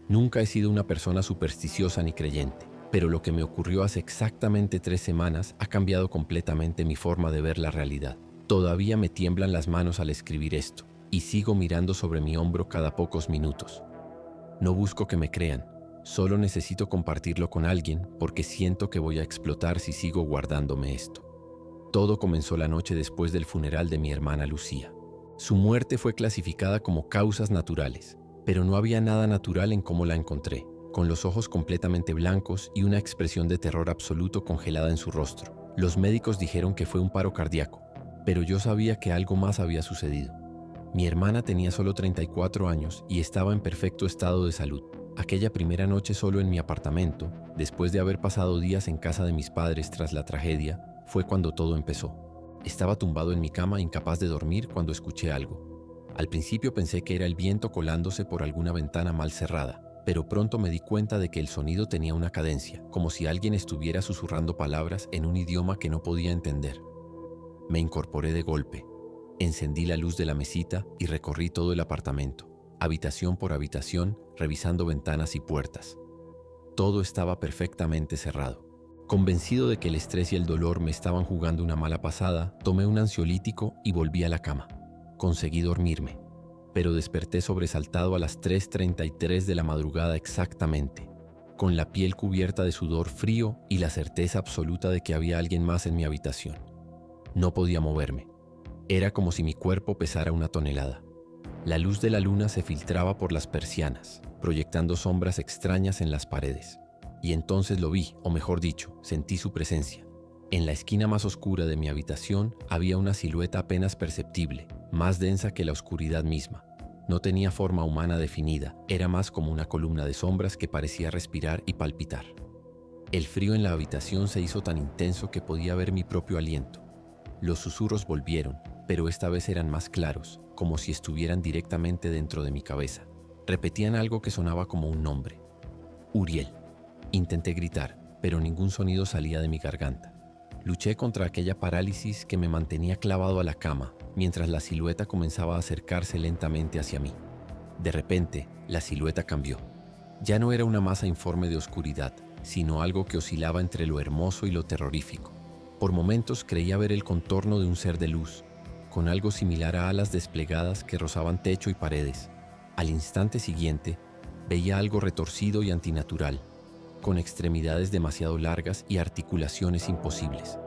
Nunca he sido una persona supersticiosa ni creyente, pero lo que me ocurrió hace exactamente 3 semanas ha cambiado completamente mi forma de ver la realidad. Todavía me tiemblan las manos al escribir esto, y sigo mirando sobre mi hombro cada pocos minutos. No busco que me crean, solo necesito compartirlo con alguien porque siento que voy a explotar si sigo guardándome esto. Todo comenzó la noche después del funeral de mi hermana Lucía. Su muerte fue clasificada como causas naturales, pero no había nada natural en cómo la encontré, con los ojos completamente blancos y una expresión de terror absoluto congelada en su rostro. Los médicos dijeron que fue un paro cardíaco, pero yo sabía que algo más había sucedido. Mi hermana tenía solo 34 años y estaba en perfecto estado de salud. Aquella primera noche solo en mi apartamento, después de haber pasado días en casa de mis padres tras la tragedia, fue cuando todo empezó. Estaba tumbado en mi cama, incapaz de dormir, cuando escuché algo. Al principio pensé que era el viento colándose por alguna ventana mal cerrada, pero pronto me di cuenta de que el sonido tenía una cadencia, como si alguien estuviera susurrando palabras en un idioma que no podía entender. Me incorporé de golpe. Encendí la luz de la mesita y recorrí todo el apartamento, habitación por habitación, revisando ventanas y puertas. Todo estaba perfectamente cerrado. Convencido de que el estrés y el dolor me estaban jugando una mala pasada, tomé un ansiolítico y volví a la cama. Conseguí dormirme, pero desperté sobresaltado a las 3:33 de la madrugada exactamente, con la piel cubierta de sudor frío y la certeza absoluta de que había alguien más en mi habitación. No podía moverme. Era como si mi cuerpo pesara 1 tonelada. La luz de la luna se filtraba por las persianas, proyectando sombras extrañas en las paredes. Y entonces lo vi, o mejor dicho, sentí su presencia. En la esquina más oscura de mi habitación había una silueta apenas perceptible, más densa que la oscuridad misma. No tenía forma humana definida, era más como una columna de sombras que parecía respirar y palpitar. El frío en la habitación se hizo tan intenso que podía ver mi propio aliento. Los susurros volvieron, pero esta vez eran más claros, como si estuvieran directamente dentro de mi cabeza. Repetían algo que sonaba como un nombre. Uriel. Intenté gritar, pero ningún sonido salía de mi garganta. Luché contra aquella parálisis que me mantenía clavado a la cama, mientras la silueta comenzaba a acercarse lentamente hacia mí. De repente, la silueta cambió. Ya no era una masa informe de oscuridad, sino algo que oscilaba entre lo hermoso y lo terrorífico. Por momentos creía ver el contorno de un ser de luz, con algo similar a alas desplegadas que rozaban techo y paredes. Al instante siguiente, veía algo retorcido y antinatural, con extremidades demasiado largas y articulaciones imposibles.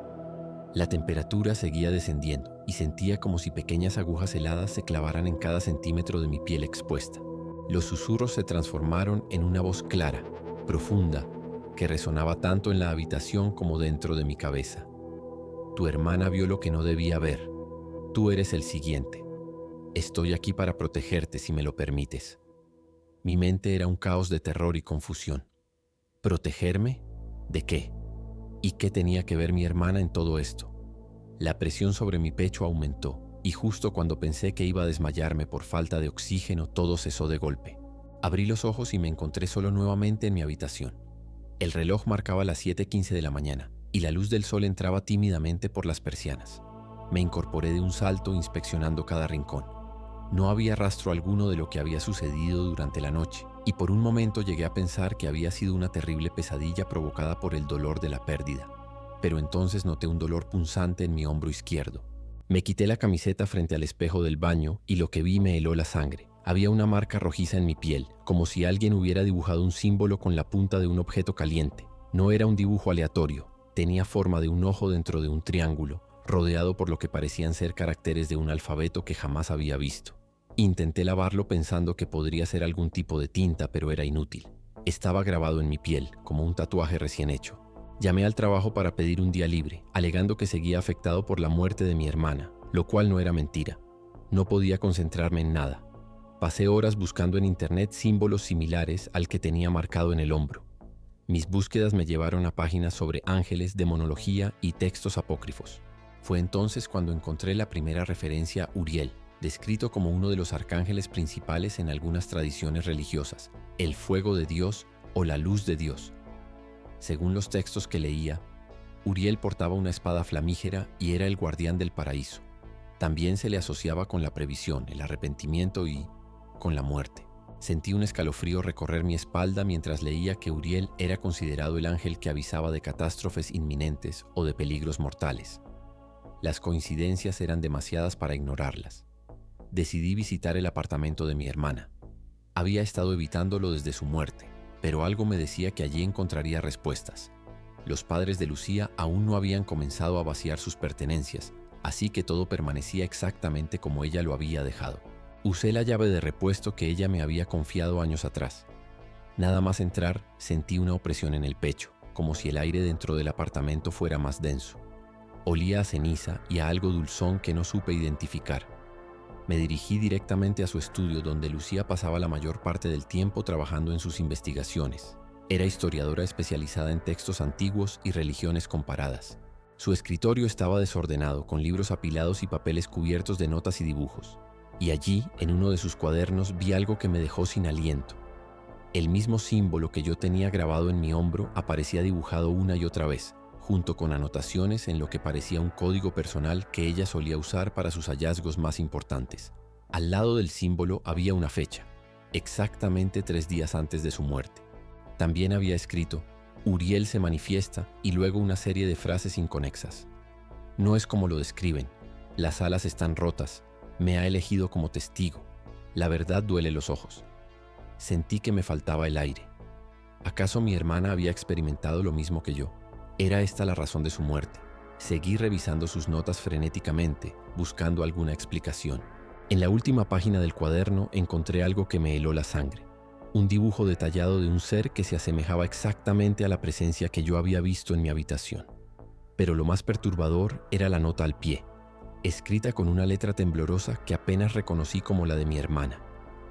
La temperatura seguía descendiendo y sentía como si pequeñas agujas heladas se clavaran en cada centímetro de mi piel expuesta. Los susurros se transformaron en una voz clara, profunda, que resonaba tanto en la habitación como dentro de mi cabeza. Tu hermana vio lo que no debía ver. Tú eres el siguiente. Estoy aquí para protegerte si me lo permites. Mi mente era un caos de terror y confusión. ¿Protegerme? ¿De qué? ¿Y qué tenía que ver mi hermana en todo esto? La presión sobre mi pecho aumentó, y justo cuando pensé que iba a desmayarme por falta de oxígeno, todo cesó de golpe. Abrí los ojos y me encontré solo nuevamente en mi habitación. El reloj marcaba las 7:15 de la mañana, y la luz del sol entraba tímidamente por las persianas. Me incorporé de un salto inspeccionando cada rincón. No había rastro alguno de lo que había sucedido durante la noche, y por un momento llegué a pensar que había sido una terrible pesadilla provocada por el dolor de la pérdida. Pero entonces noté un dolor punzante en mi hombro izquierdo. Me quité la camiseta frente al espejo del baño y lo que vi me heló la sangre. Había una marca rojiza en mi piel, como si alguien hubiera dibujado un símbolo con la punta de un objeto caliente. No era un dibujo aleatorio, tenía forma de un ojo dentro de un triángulo, rodeado por lo que parecían ser caracteres de un alfabeto que jamás había visto. Intenté lavarlo pensando que podría ser algún tipo de tinta, pero era inútil. Estaba grabado en mi piel, como un tatuaje recién hecho. Llamé al trabajo para pedir un día libre, alegando que seguía afectado por la muerte de mi hermana, lo cual no era mentira. No podía concentrarme en nada. Pasé horas buscando en internet símbolos similares al que tenía marcado en el hombro. Mis búsquedas me llevaron a páginas sobre ángeles, demonología y textos apócrifos. Fue entonces cuando encontré la primera referencia a Uriel, descrito como uno de los arcángeles principales en algunas tradiciones religiosas, el fuego de Dios o la luz de Dios. Según los textos que leía, Uriel portaba una espada flamígera y era el guardián del paraíso. También se le asociaba con la previsión, el arrepentimiento y con la muerte. Sentí un escalofrío recorrer mi espalda mientras leía que Uriel era considerado el ángel que avisaba de catástrofes inminentes o de peligros mortales. Las coincidencias eran demasiadas para ignorarlas. Decidí visitar el apartamento de mi hermana. Había estado evitándolo desde su muerte, pero algo me decía que allí encontraría respuestas. Los padres de Lucía aún no habían comenzado a vaciar sus pertenencias, así que todo permanecía exactamente como ella lo había dejado. Usé la llave de repuesto que ella me había confiado años atrás. Nada más entrar, sentí una opresión en el pecho, como si el aire dentro del apartamento fuera más denso. Olía a ceniza y a algo dulzón que no supe identificar. Me dirigí directamente a su estudio, donde Lucía pasaba la mayor parte del tiempo trabajando en sus investigaciones. Era historiadora especializada en textos antiguos y religiones comparadas. Su escritorio estaba desordenado, con libros apilados y papeles cubiertos de notas y dibujos. Y allí, en uno de sus cuadernos, vi algo que me dejó sin aliento. El mismo símbolo que yo tenía grabado en mi hombro aparecía dibujado una y otra vez, junto con anotaciones en lo que parecía un código personal que ella solía usar para sus hallazgos más importantes. Al lado del símbolo había una fecha, exactamente 3 días antes de su muerte. También había escrito: Uriel se manifiesta, y luego una serie de frases inconexas. No es como lo describen. Las alas están rotas. Me ha elegido como testigo. La verdad duele los ojos. Sentí que me faltaba el aire. ¿Acaso mi hermana había experimentado lo mismo que yo? ¿Era esta la razón de su muerte? Seguí revisando sus notas frenéticamente, buscando alguna explicación. En la última página del cuaderno encontré algo que me heló la sangre. Un dibujo detallado de un ser que se asemejaba exactamente a la presencia que yo había visto en mi habitación. Pero lo más perturbador era la nota al pie, escrita con una letra temblorosa que apenas reconocí como la de mi hermana.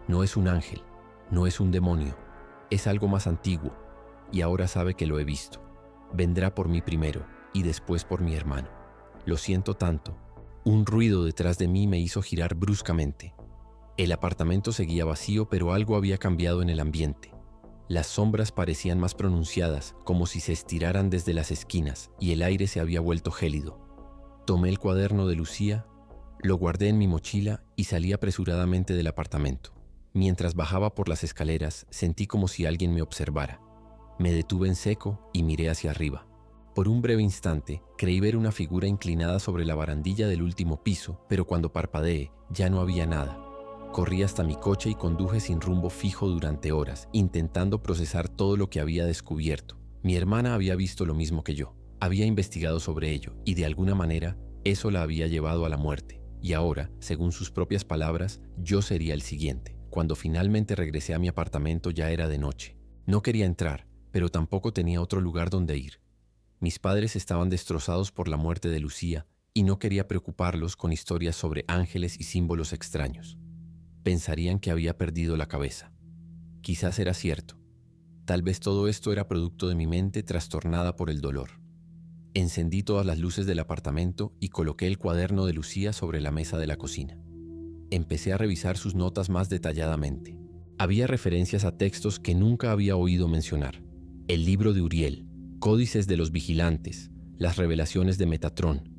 No es un ángel, no es un demonio, es algo más antiguo, y ahora sabe que lo he visto. Vendrá por mí primero, y después por mi hermano. Lo siento tanto. Un ruido detrás de mí me hizo girar bruscamente. El apartamento seguía vacío, pero algo había cambiado en el ambiente. Las sombras parecían más pronunciadas, como si se estiraran desde las esquinas, y el aire se había vuelto gélido. Tomé el cuaderno de Lucía, lo guardé en mi mochila y salí apresuradamente del apartamento. Mientras bajaba por las escaleras, sentí como si alguien me observara. Me detuve en seco y miré hacia arriba. Por un breve instante, creí ver una figura inclinada sobre la barandilla del último piso, pero cuando parpadeé, ya no había nada. Corrí hasta mi coche y conduje sin rumbo fijo durante horas, intentando procesar todo lo que había descubierto. Mi hermana había visto lo mismo que yo. Había investigado sobre ello y de alguna manera eso la había llevado a la muerte. Y ahora, según sus propias palabras, yo sería el siguiente. Cuando finalmente regresé a mi apartamento ya era de noche. No quería entrar, pero tampoco tenía otro lugar donde ir. Mis padres estaban destrozados por la muerte de Lucía y no quería preocuparlos con historias sobre ángeles y símbolos extraños. Pensarían que había perdido la cabeza. Quizás era cierto. Tal vez todo esto era producto de mi mente trastornada por el dolor. Encendí todas las luces del apartamento y coloqué el cuaderno de Lucía sobre la mesa de la cocina. Empecé a revisar sus notas más detalladamente. Había referencias a textos que nunca había oído mencionar. El libro de Uriel, Códices de los Vigilantes, las revelaciones de Metatrón.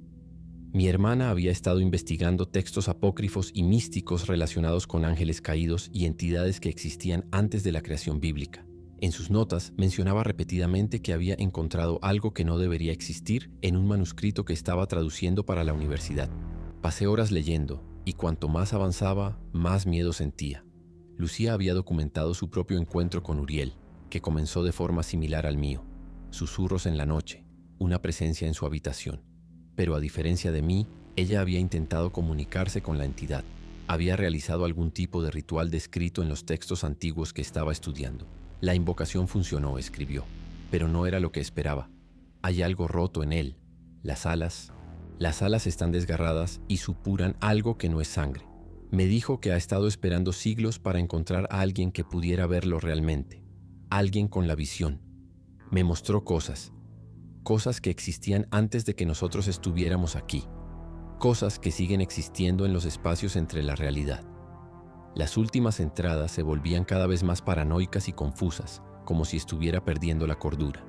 Mi hermana había estado investigando textos apócrifos y místicos relacionados con ángeles caídos y entidades que existían antes de la creación bíblica. En sus notas mencionaba repetidamente que había encontrado algo que no debería existir en un manuscrito que estaba traduciendo para la universidad. Pasé horas leyendo, y cuanto más avanzaba, más miedo sentía. Lucía había documentado su propio encuentro con Uriel, que comenzó de forma similar al mío. Susurros en la noche, una presencia en su habitación. Pero a diferencia de mí, ella había intentado comunicarse con la entidad. Había realizado algún tipo de ritual descrito en los textos antiguos que estaba estudiando. La invocación funcionó, escribió, pero no era lo que esperaba. Hay algo roto en él. Las alas están desgarradas y supuran algo que no es sangre. Me dijo que ha estado esperando siglos para encontrar a alguien que pudiera verlo realmente. Alguien con la visión. Me mostró cosas que existían antes de que nosotros estuviéramos aquí. Cosas que siguen existiendo en los espacios entre la realidad. Las últimas entradas se volvían cada vez más paranoicas y confusas, como si estuviera perdiendo la cordura.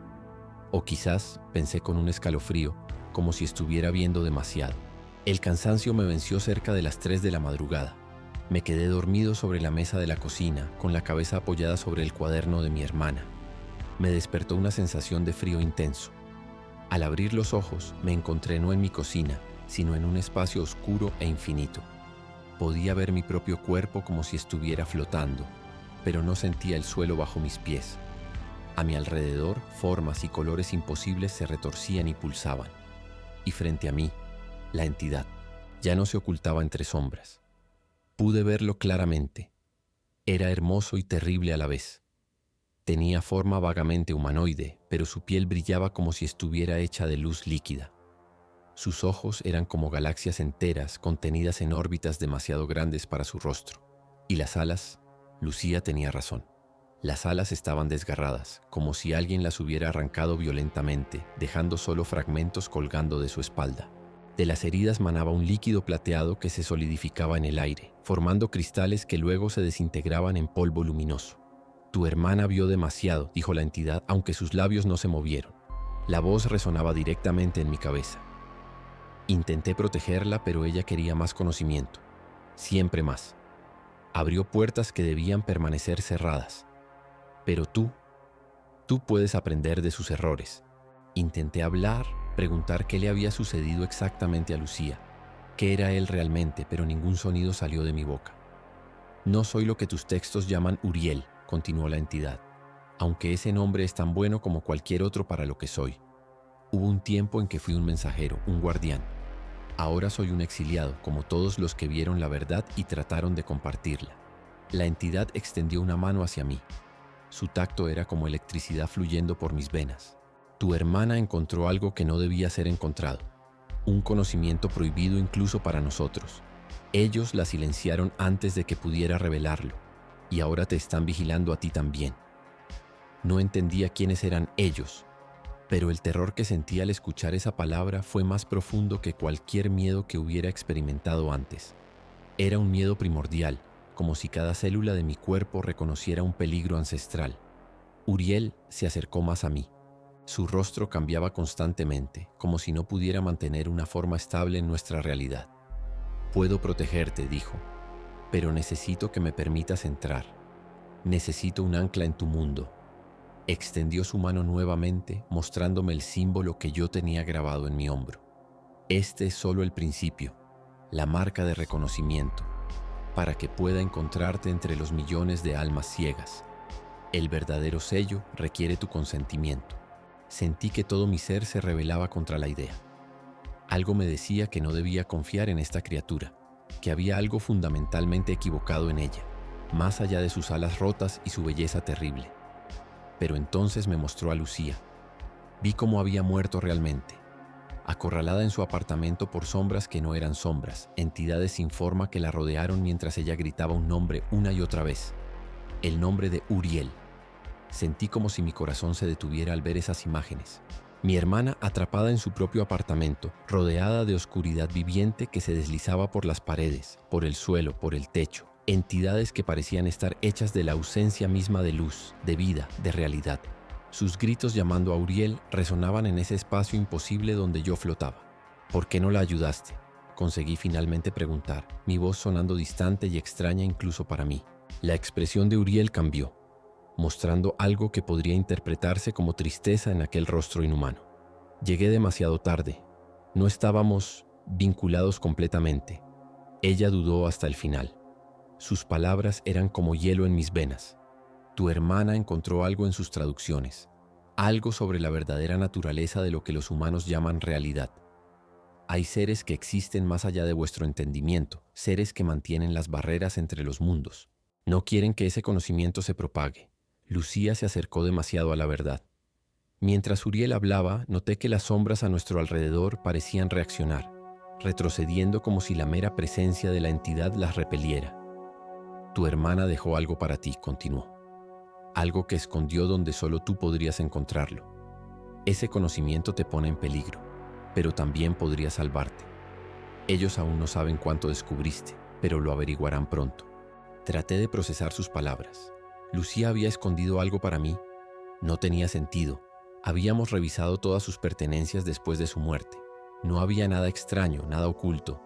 O quizás, pensé con un escalofrío, como si estuviera viendo demasiado. El cansancio me venció cerca de las 3 de la madrugada. Me quedé dormido sobre la mesa de la cocina, con la cabeza apoyada sobre el cuaderno de mi hermana. Me despertó una sensación de frío intenso. Al abrir los ojos, me encontré no en mi cocina, sino en un espacio oscuro e infinito. Podía ver mi propio cuerpo como si estuviera flotando, pero no sentía el suelo bajo mis pies. A mi alrededor, formas y colores imposibles se retorcían y pulsaban. Y frente a mí, la entidad ya no se ocultaba entre sombras. Pude verlo claramente. Era hermoso y terrible a la vez. Tenía forma vagamente humanoide, pero su piel brillaba como si estuviera hecha de luz líquida. Sus ojos eran como galaxias enteras contenidas en órbitas demasiado grandes para su rostro. Y las alas, Lucía tenía razón. Las alas estaban desgarradas, como si alguien las hubiera arrancado violentamente, dejando solo fragmentos colgando de su espalda. De las heridas manaba un líquido plateado que se solidificaba en el aire, formando cristales que luego se desintegraban en polvo luminoso. «Tu hermana vio demasiado», dijo la entidad, aunque sus labios no se movieron. La voz resonaba directamente en mi cabeza. Intenté protegerla, pero ella quería más conocimiento. Siempre más. Abrió puertas que debían permanecer cerradas. Pero tú puedes aprender de sus errores. Intenté hablar, preguntar qué le había sucedido exactamente a Lucía, qué era él realmente, pero ningún sonido salió de mi boca. «No soy lo que tus textos llaman Uriel», continuó la entidad, «aunque ese nombre es tan bueno como cualquier otro para lo que soy. Hubo un tiempo en que fui un mensajero, un guardián. Ahora soy un exiliado, como todos los que vieron la verdad y trataron de compartirla». La entidad extendió una mano hacia mí. Su tacto era como electricidad fluyendo por mis venas. «Tu hermana encontró algo que no debía ser encontrado, un conocimiento prohibido incluso para nosotros. Ellos la silenciaron antes de que pudiera revelarlo, y ahora te están vigilando a ti también». No entendía quiénes eran ellos, pero el terror que sentí al escuchar esa palabra fue más profundo que cualquier miedo que hubiera experimentado antes. Era un miedo primordial, como si cada célula de mi cuerpo reconociera un peligro ancestral. Uriel se acercó más a mí. Su rostro cambiaba constantemente, como si no pudiera mantener una forma estable en nuestra realidad. «Puedo protegerte», dijo, «pero necesito que me permitas entrar. Necesito un ancla en tu mundo». Extendió su mano nuevamente, mostrándome el símbolo que yo tenía grabado en mi hombro. «Este es solo el principio, la marca de reconocimiento, para que pueda encontrarte entre los millones de almas ciegas. El verdadero sello requiere tu consentimiento». Sentí que todo mi ser se rebelaba contra la idea. Algo me decía que no debía confiar en esta criatura, que había algo fundamentalmente equivocado en ella, más allá de sus alas rotas y su belleza terrible. Pero entonces me mostró a Lucía. Vi cómo había muerto realmente, acorralada en su apartamento por sombras que no eran sombras, entidades sin forma que la rodearon mientras ella gritaba un nombre una y otra vez, el nombre de Uriel. Sentí como si mi corazón se detuviera al ver esas imágenes. Mi hermana atrapada en su propio apartamento, rodeada de oscuridad viviente que se deslizaba por las paredes, por el suelo, por el techo. Entidades que parecían estar hechas de la ausencia misma de luz, de vida, de realidad. Sus gritos llamando a Uriel resonaban en ese espacio imposible donde yo flotaba. «¿Por qué no la ayudaste?», conseguí finalmente preguntar, mi voz sonando distante y extraña incluso para mí. La expresión de Uriel cambió, mostrando algo que podría interpretarse como tristeza en aquel rostro inhumano. «Llegué demasiado tarde. No estábamos vinculados completamente». Ella dudó hasta el final. Sus palabras eran como hielo en mis venas. «Tu hermana encontró algo en sus traducciones, algo sobre la verdadera naturaleza de lo que los humanos llaman realidad. Hay seres que existen más allá de vuestro entendimiento, seres que mantienen las barreras entre los mundos. No quieren que ese conocimiento se propague». Lucía se acercó demasiado a la verdad. Mientras Uriel hablaba, noté que las sombras a nuestro alrededor parecían reaccionar, retrocediendo como si la mera presencia de la entidad las repeliera. «Tu hermana dejó algo para ti», continuó. «Algo que escondió donde solo tú podrías encontrarlo. Ese conocimiento te pone en peligro, pero también podría salvarte. Ellos aún no saben cuánto descubriste, pero lo averiguarán pronto». Traté de procesar sus palabras. ¿Lucía había escondido algo para mí? No tenía sentido. Habíamos revisado todas sus pertenencias después de su muerte. No había nada extraño, nada oculto.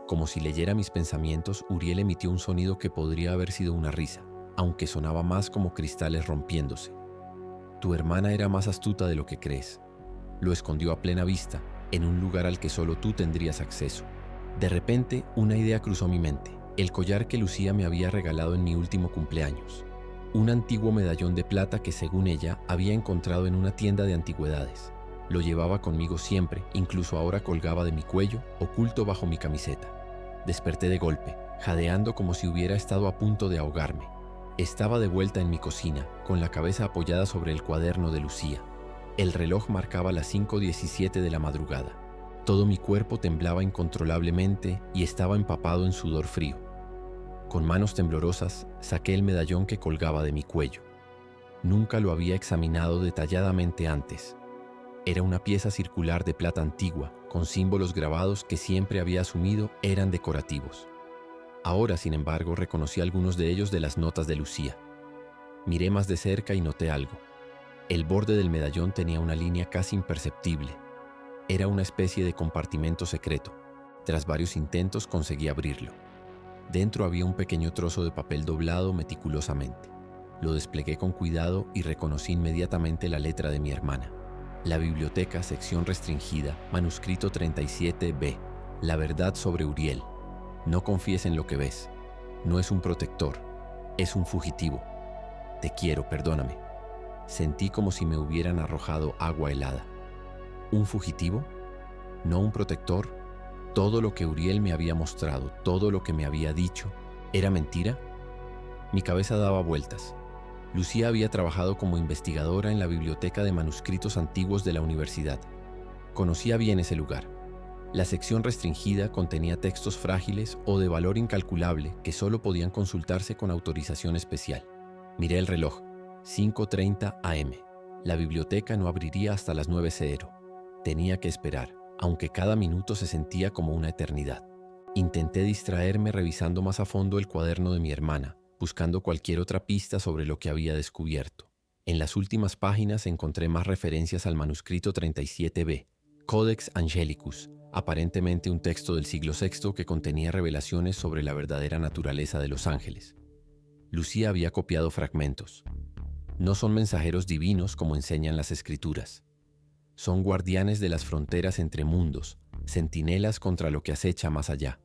Como si leyera mis pensamientos, Uriel emitió un sonido que podría haber sido una risa, aunque sonaba más como cristales rompiéndose. Tu hermana era más astuta de lo que crees. Lo escondió a plena vista, en un lugar al que solo tú tendrías acceso. De repente, una idea cruzó mi mente. El collar que Lucía me había regalado en mi último cumpleaños. Un antiguo medallón de plata que, según ella, había encontrado en una tienda de antigüedades. Lo llevaba conmigo siempre, incluso ahora colgaba de mi cuello, oculto bajo mi camiseta. Desperté de golpe, jadeando como si hubiera estado a punto de ahogarme. Estaba de vuelta en mi cocina, con la cabeza apoyada sobre el cuaderno de Lucía. El reloj marcaba las 5:17 de la madrugada. Todo mi cuerpo temblaba incontrolablemente y estaba empapado en sudor frío. Con manos temblorosas, saqué el medallón que colgaba de mi cuello. Nunca lo había examinado detalladamente antes. Era una pieza circular de plata antigua, con símbolos grabados que siempre había asumido eran decorativos. Ahora, sin embargo, reconocí algunos de ellos de las notas de Lucía. Miré más de cerca y noté algo. El borde del medallón tenía una línea casi imperceptible. Era una especie de compartimento secreto. Tras varios intentos conseguí abrirlo. Dentro había un pequeño trozo de papel doblado meticulosamente. Lo desplegué con cuidado y reconocí inmediatamente la letra de mi hermana. La biblioteca, sección restringida, manuscrito 37B. La verdad sobre Uriel. No confíes en lo que ves. No es un protector, es un fugitivo. Te quiero, perdóname. Sentí como si me hubieran arrojado agua helada. ¿Un fugitivo? ¿No un protector? Todo lo que Uriel me había mostrado, todo lo que me había dicho, ¿era mentira? Mi cabeza daba vueltas. Lucía había trabajado como investigadora en la biblioteca de manuscritos antiguos de la universidad. Conocía bien ese lugar. La sección restringida contenía textos frágiles o de valor incalculable que solo podían consultarse con autorización especial. Miré el reloj. 5:30 am. La biblioteca no abriría hasta las 9:00. Tenía que esperar, aunque cada minuto se sentía como una eternidad. Intenté distraerme revisando más a fondo el cuaderno de mi hermana, buscando cualquier otra pista sobre lo que había descubierto. En las últimas páginas encontré más referencias al manuscrito 37B, Codex Angelicus, aparentemente un texto del siglo VI que contenía revelaciones sobre la verdadera naturaleza de los ángeles. Lucía había copiado fragmentos. No son mensajeros divinos como enseñan las escrituras. Son guardianes de las fronteras entre mundos, centinelas contra lo que acecha más allá.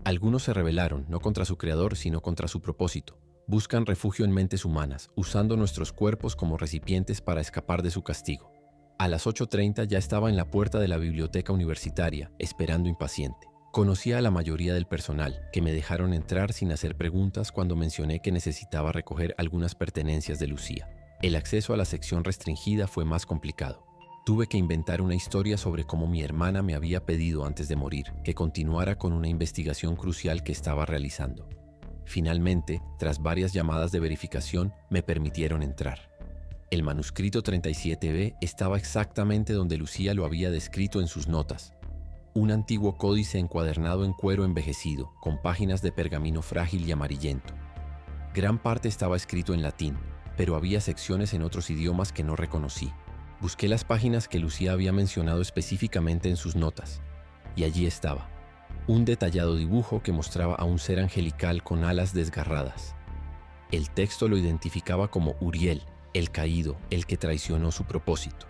Algunos se rebelaron, no contra su creador, sino contra su propósito. Buscan refugio en mentes humanas, usando nuestros cuerpos como recipientes para escapar de su castigo. A las 8:30 ya estaba en la puerta de la biblioteca universitaria, esperando impaciente. Conocía a la mayoría del personal, que me dejaron entrar sin hacer preguntas cuando mencioné que necesitaba recoger algunas pertenencias de Lucía. El acceso a la sección restringida fue más complicado. Tuve que inventar una historia sobre cómo mi hermana me había pedido antes de morir que continuara con una investigación crucial que estaba realizando. Finalmente, tras varias llamadas de verificación, me permitieron entrar. El manuscrito 37B estaba exactamente donde Lucía lo había descrito en sus notas. Un antiguo códice encuadernado en cuero envejecido, con páginas de pergamino frágil y amarillento. Gran parte estaba escrito en latín, pero había secciones en otros idiomas que no reconocí. Busqué las páginas que Lucía había mencionado específicamente en sus notas, y allí estaba, un detallado dibujo que mostraba a un ser angelical con alas desgarradas. El texto lo identificaba como Uriel, el caído, el que traicionó su propósito.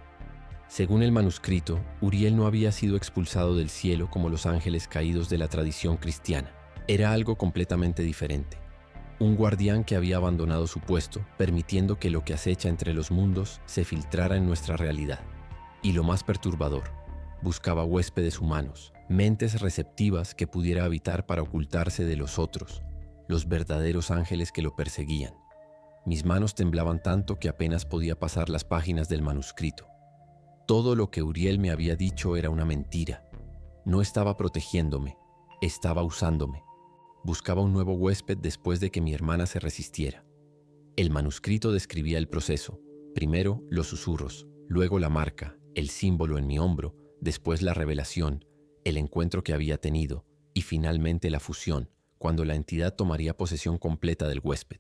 Según el manuscrito, Uriel no había sido expulsado del cielo como los ángeles caídos de la tradición cristiana. Era algo completamente diferente. Un guardián que había abandonado su puesto, permitiendo que lo que acecha entre los mundos se filtrara en nuestra realidad. Y lo más perturbador, buscaba huéspedes humanos, mentes receptivas que pudiera habitar para ocultarse de los otros, los verdaderos ángeles que lo perseguían. Mis manos temblaban tanto que apenas podía pasar las páginas del manuscrito. Todo lo que Uriel me había dicho era una mentira. No estaba protegiéndome, estaba usándome. Buscaba un nuevo huésped después de que mi hermana se resistiera. El manuscrito describía el proceso. Primero los susurros, luego la marca, el símbolo en mi hombro, después la revelación, el encuentro que había tenido y finalmente la fusión, cuando la entidad tomaría posesión completa del huésped.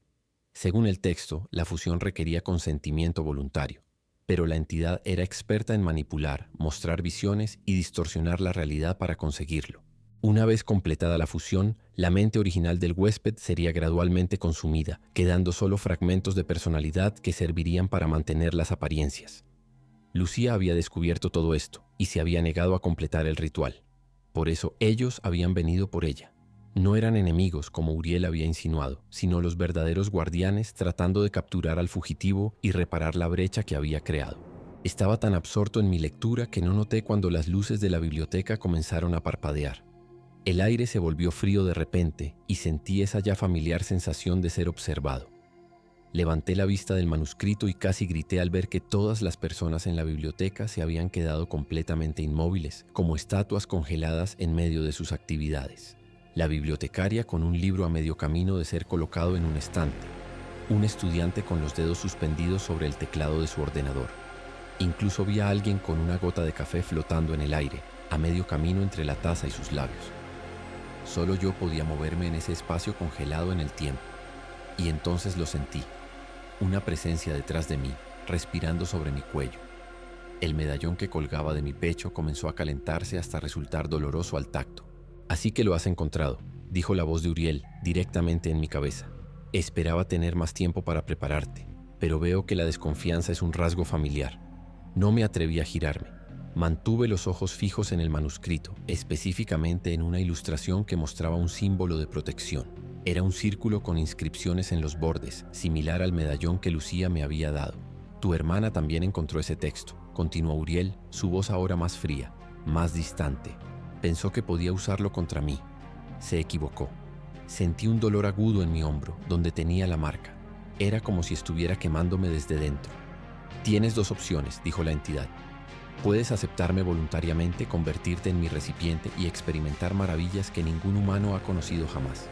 Según el texto, la fusión requería consentimiento voluntario, pero la entidad era experta en manipular, mostrar visiones y distorsionar la realidad para conseguirlo. Una vez completada la fusión, la mente original del huésped sería gradualmente consumida, quedando solo fragmentos de personalidad que servirían para mantener las apariencias. Lucía había descubierto todo esto y se había negado a completar el ritual. Por eso ellos habían venido por ella. No eran enemigos como Uriel había insinuado, sino los verdaderos guardianes tratando de capturar al fugitivo y reparar la brecha que había creado. Estaba tan absorto en mi lectura que no noté cuando las luces de la biblioteca comenzaron a parpadear. El aire se volvió frío de repente y sentí esa ya familiar sensación de ser observado. Levanté la vista del manuscrito y casi grité al ver que todas las personas en la biblioteca se habían quedado completamente inmóviles, como estatuas congeladas en medio de sus actividades. La bibliotecaria con un libro a medio camino de ser colocado en un estante. Un estudiante con los dedos suspendidos sobre el teclado de su ordenador. Incluso vi a alguien con una gota de café flotando en el aire, a medio camino entre la taza y sus labios. Solo yo podía moverme en ese espacio congelado en el tiempo. Y entonces lo sentí. Una presencia detrás de mí, respirando sobre mi cuello. El medallón que colgaba de mi pecho comenzó a calentarse hasta resultar doloroso al tacto. «Así que lo has encontrado», dijo la voz de Uriel directamente en mi cabeza. «Esperaba tener más tiempo para prepararte, pero veo que la desconfianza es un rasgo familiar». No me atreví a girarme. Mantuve los ojos fijos en el manuscrito, específicamente en una ilustración que mostraba un símbolo de protección. Era un círculo con inscripciones en los bordes, similar al medallón que Lucía me había dado. «Tu hermana también encontró ese texto», continuó Uriel, su voz ahora más fría, más distante. «Pensó que podía usarlo contra mí. Se equivocó. Sentí un dolor agudo en mi hombro, donde tenía la marca. Era como si estuviera quemándome desde dentro. «Tienes dos opciones», dijo la entidad. «Puedes aceptarme voluntariamente, convertirte en mi recipiente y experimentar maravillas que ningún humano ha conocido jamás.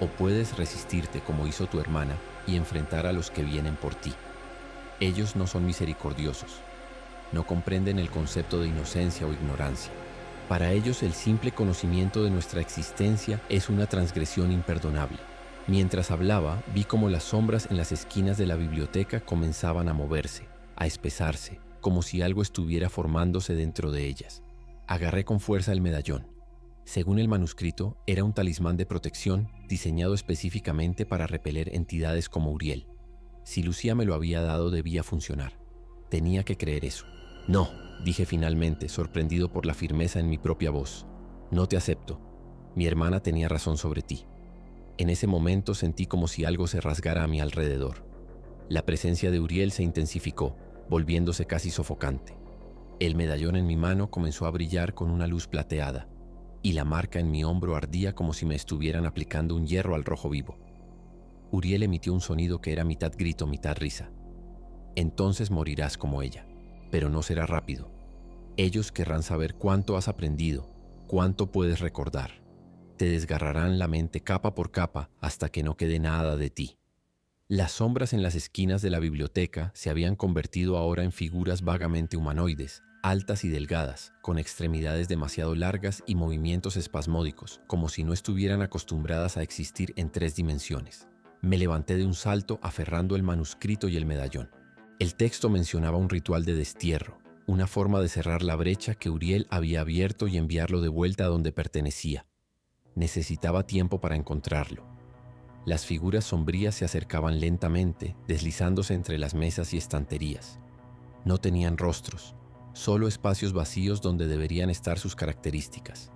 O puedes resistirte como hizo tu hermana y enfrentar a los que vienen por ti. Ellos no son misericordiosos. No comprenden el concepto de inocencia o ignorancia. Para ellos el simple conocimiento de nuestra existencia es una transgresión imperdonable». Mientras hablaba, vi cómo las sombras en las esquinas de la biblioteca comenzaban a moverse, a espesarse, como si algo estuviera formándose dentro de ellas. Agarré con fuerza el medallón. Según el manuscrito, era un talismán de protección diseñado específicamente para repeler entidades como Uriel. Si Lucía me lo había dado, debía funcionar. Tenía que creer eso. «No», dije finalmente, sorprendido por la firmeza en mi propia voz. «No te acepto. Mi hermana tenía razón sobre ti». En ese momento sentí como si algo se rasgara a mi alrededor. La presencia de Uriel se intensificó, volviéndose casi sofocante. El medallón en mi mano comenzó a brillar con una luz plateada, y la marca en mi hombro ardía como si me estuvieran aplicando un hierro al rojo vivo. Uriel emitió un sonido que era mitad grito, mitad risa. «Entonces morirás como ella, pero no será rápido. Ellos querrán saber cuánto has aprendido, cuánto puedes recordar. Te desgarrarán la mente capa por capa hasta que no quede nada de ti». Las sombras en las esquinas de la biblioteca se habían convertido ahora en figuras vagamente humanoides, altas y delgadas, con extremidades demasiado largas y movimientos espasmódicos, como si no estuvieran acostumbradas a existir en 3 dimensiones. Me levanté de un salto aferrando el manuscrito y el medallón. El texto mencionaba un ritual de destierro, una forma de cerrar la brecha que Uriel había abierto y enviarlo de vuelta a donde pertenecía. Necesitaba tiempo para encontrarlo. Las figuras sombrías se acercaban lentamente, deslizándose entre las mesas y estanterías. No tenían rostros, solo espacios vacíos donde deberían estar sus características.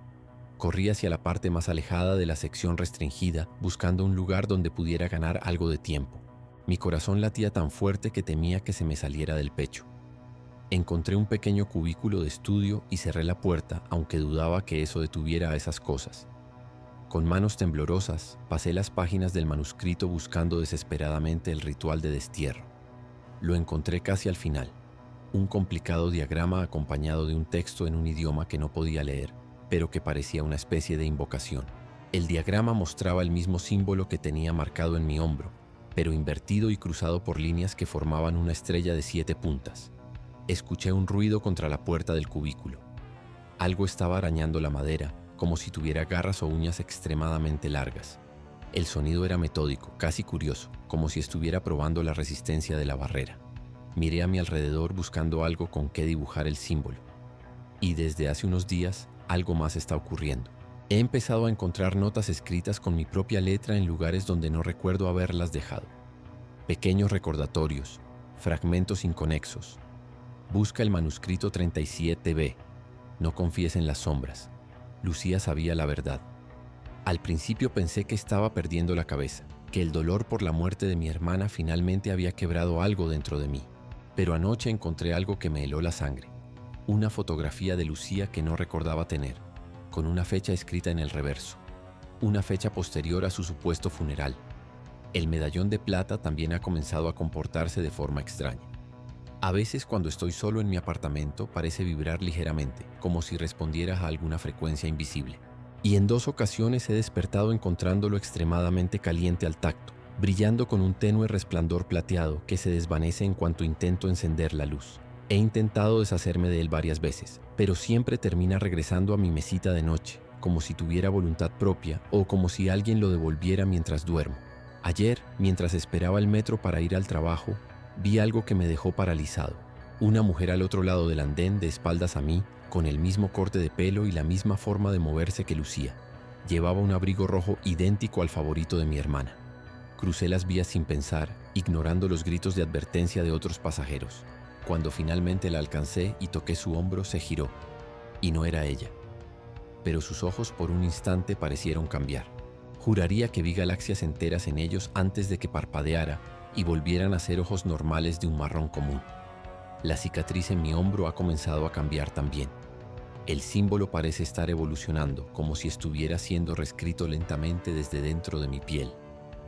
Corrí hacia la parte más alejada de la sección restringida, buscando un lugar donde pudiera ganar algo de tiempo. Mi corazón latía tan fuerte que temía que se me saliera del pecho. Encontré un pequeño cubículo de estudio y cerré la puerta, aunque dudaba que eso detuviera a esas cosas. Con manos temblorosas, pasé las páginas del manuscrito buscando desesperadamente el ritual de destierro. Lo encontré casi al final, un complicado diagrama acompañado de un texto en un idioma que no podía leer, pero que parecía una especie de invocación. El diagrama mostraba el mismo símbolo que tenía marcado en mi hombro, pero invertido y cruzado por líneas que formaban una estrella de 7 puntas. Escuché un ruido contra la puerta del cubículo. Algo estaba arañando la madera, como si tuviera garras o uñas extremadamente largas. El sonido era metódico, casi curioso, como si estuviera probando la resistencia de la barrera. Miré a mi alrededor buscando algo con qué dibujar el símbolo. Y desde hace unos días, algo más está ocurriendo. He empezado a encontrar notas escritas con mi propia letra en lugares donde no recuerdo haberlas dejado. Pequeños recordatorios, fragmentos inconexos. Busca el manuscrito 37B. No confíes en las sombras. Lucía sabía la verdad. Al principio pensé que estaba perdiendo la cabeza, que el dolor por la muerte de mi hermana finalmente había quebrado algo dentro de mí. Pero anoche encontré algo que me heló la sangre. Una fotografía de Lucía que no recordaba tener, con una fecha escrita en el reverso. Una fecha posterior a su supuesto funeral. El medallón de plata también ha comenzado a comportarse de forma extraña. A veces cuando estoy solo en mi apartamento parece vibrar ligeramente, como si respondiera a alguna frecuencia invisible. Y en 2 ocasiones he despertado encontrándolo extremadamente caliente al tacto, brillando con un tenue resplandor plateado que se desvanece en cuanto intento encender la luz. He intentado deshacerme de él varias veces, pero siempre termina regresando a mi mesita de noche, como si tuviera voluntad propia o como si alguien lo devolviera mientras duermo. Ayer, mientras esperaba el metro para ir al trabajo, vi algo que me dejó paralizado. Una mujer al otro lado del andén, de espaldas a mí, con el mismo corte de pelo y la misma forma de moverse que Lucía. Llevaba un abrigo rojo idéntico al favorito de mi hermana. Crucé las vías sin pensar, ignorando los gritos de advertencia de otros pasajeros. Cuando finalmente la alcancé y toqué su hombro, se giró. Y no era ella. Pero sus ojos por un instante parecieron cambiar. Juraría que vi galaxias enteras en ellos antes de que parpadeara y volvieran a ser ojos normales de un marrón común. La cicatriz en mi hombro ha comenzado a cambiar también. El símbolo parece estar evolucionando, como si estuviera siendo reescrito lentamente desde dentro de mi piel.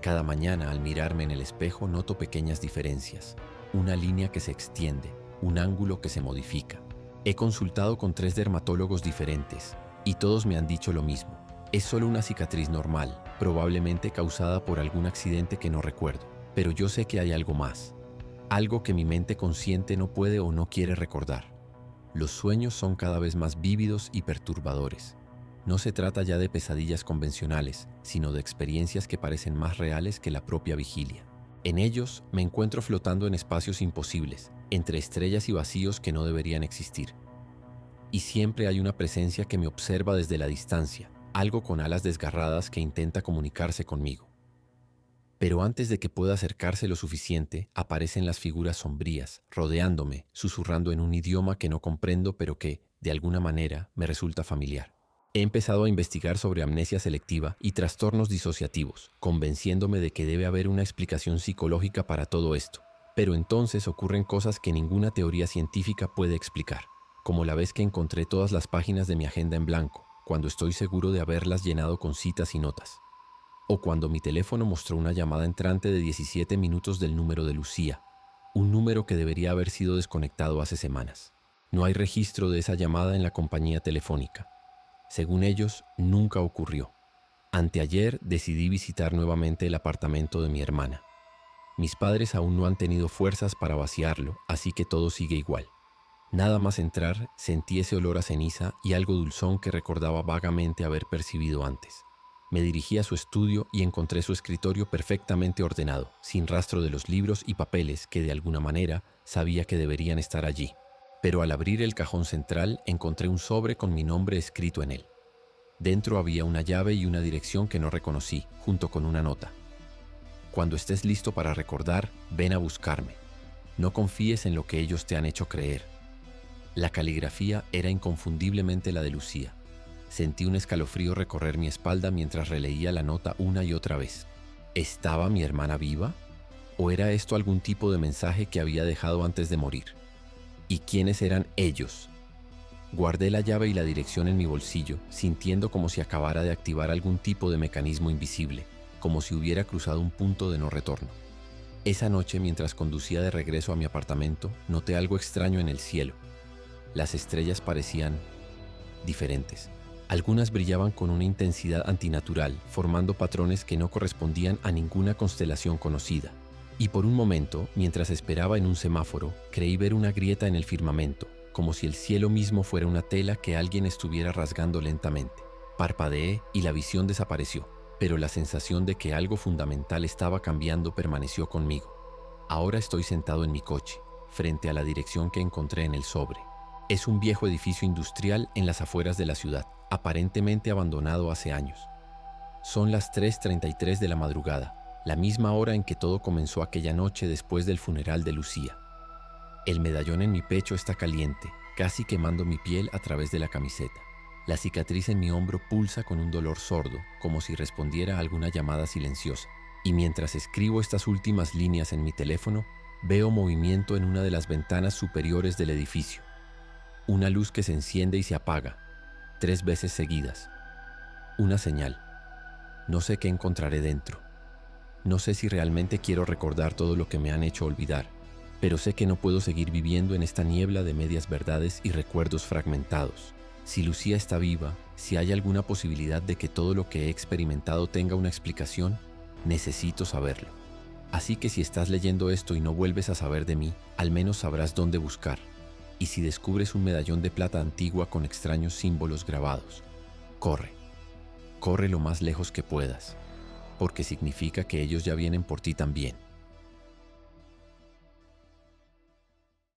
Cada mañana al mirarme en el espejo noto pequeñas diferencias. Una línea que se extiende, un ángulo que se modifica. He consultado con 3 dermatólogos diferentes y todos me han dicho lo mismo. Es solo una cicatriz normal, probablemente causada por algún accidente que no recuerdo. Pero yo sé que hay algo más. Algo que mi mente consciente no puede o no quiere recordar. Los sueños son cada vez más vívidos y perturbadores. No se trata ya de pesadillas convencionales, sino de experiencias que parecen más reales que la propia vigilia. En ellos me encuentro flotando en espacios imposibles, entre estrellas y vacíos que no deberían existir. Y siempre hay una presencia que me observa desde la distancia, algo con alas desgarradas que intenta comunicarse conmigo. Pero antes de que pueda acercarse lo suficiente, aparecen las figuras sombrías, rodeándome, susurrando en un idioma que no comprendo pero que, de alguna manera, me resulta familiar. He empezado a investigar sobre amnesia selectiva y trastornos disociativos, convenciéndome de que debe haber una explicación psicológica para todo esto. Pero entonces ocurren cosas que ninguna teoría científica puede explicar, como la vez que encontré todas las páginas de mi agenda en blanco, cuando estoy seguro de haberlas llenado con citas y notas. O cuando mi teléfono mostró una llamada entrante de 17 minutos del número de Lucía, un número que debería haber sido desconectado hace semanas. No hay registro de esa llamada en la compañía telefónica. Según ellos, nunca ocurrió. Anteayer decidí visitar nuevamente el apartamento de mi hermana. Mis padres aún no han tenido fuerzas para vaciarlo, así que todo sigue igual. Nada más entrar, sentí ese olor a ceniza y algo dulzón que recordaba vagamente haber percibido antes. Me dirigí a su estudio y encontré su escritorio perfectamente ordenado, sin rastro de los libros y papeles que de alguna manera sabía que deberían estar allí. Pero al abrir el cajón central encontré un sobre con mi nombre escrito en él. Dentro había una llave y una dirección que no reconocí, junto con una nota. Cuando estés listo para recordar, ven a buscarme. No confíes en lo que ellos te han hecho creer. La caligrafía era inconfundiblemente la de Lucía. Sentí un escalofrío recorrer mi espalda mientras releía la nota una y otra vez. ¿Estaba mi hermana viva? ¿O era esto algún tipo de mensaje que había dejado antes de morir? ¿Y quiénes eran ellos? Guardé la llave y la dirección en mi bolsillo, sintiendo como si acabara de activar algún tipo de mecanismo invisible, como si hubiera cruzado un punto de no retorno. Esa noche, mientras conducía de regreso a mi apartamento, noté algo extraño en el cielo. Las estrellas parecían diferentes. Algunas brillaban con una intensidad antinatural, formando patrones que no correspondían a ninguna constelación conocida. Y por un momento, mientras esperaba en un semáforo, creí ver una grieta en el firmamento, como si el cielo mismo fuera una tela que alguien estuviera rasgando lentamente. Parpadeé y la visión desapareció, pero la sensación de que algo fundamental estaba cambiando permaneció conmigo. Ahora estoy sentado en mi coche, frente a la dirección que encontré en el sobre. Es un viejo edificio industrial en las afueras de la ciudad, aparentemente abandonado hace años. Son las 3:33 de la madrugada, la misma hora en que todo comenzó aquella noche después del funeral de Lucía. El medallón en mi pecho está caliente, casi quemando mi piel a través de la camiseta. La cicatriz en mi hombro pulsa con un dolor sordo, como si respondiera a alguna llamada silenciosa. Y mientras escribo estas últimas líneas en mi teléfono, veo movimiento en una de las ventanas superiores del edificio. Una luz que se enciende y se apaga, 3 veces seguidas. Una señal. No sé qué encontraré dentro. No sé si realmente quiero recordar todo lo que me han hecho olvidar, pero sé que no puedo seguir viviendo en esta niebla de medias verdades y recuerdos fragmentados. Si Lucía está viva, si hay alguna posibilidad de que todo lo que he experimentado tenga una explicación, necesito saberlo. Así que si estás leyendo esto y no vuelves a saber de mí, al menos sabrás dónde buscar. Y si descubres un medallón de plata antigua con extraños símbolos grabados, corre. Corre lo más lejos que puedas, porque significa que ellos ya vienen por ti también.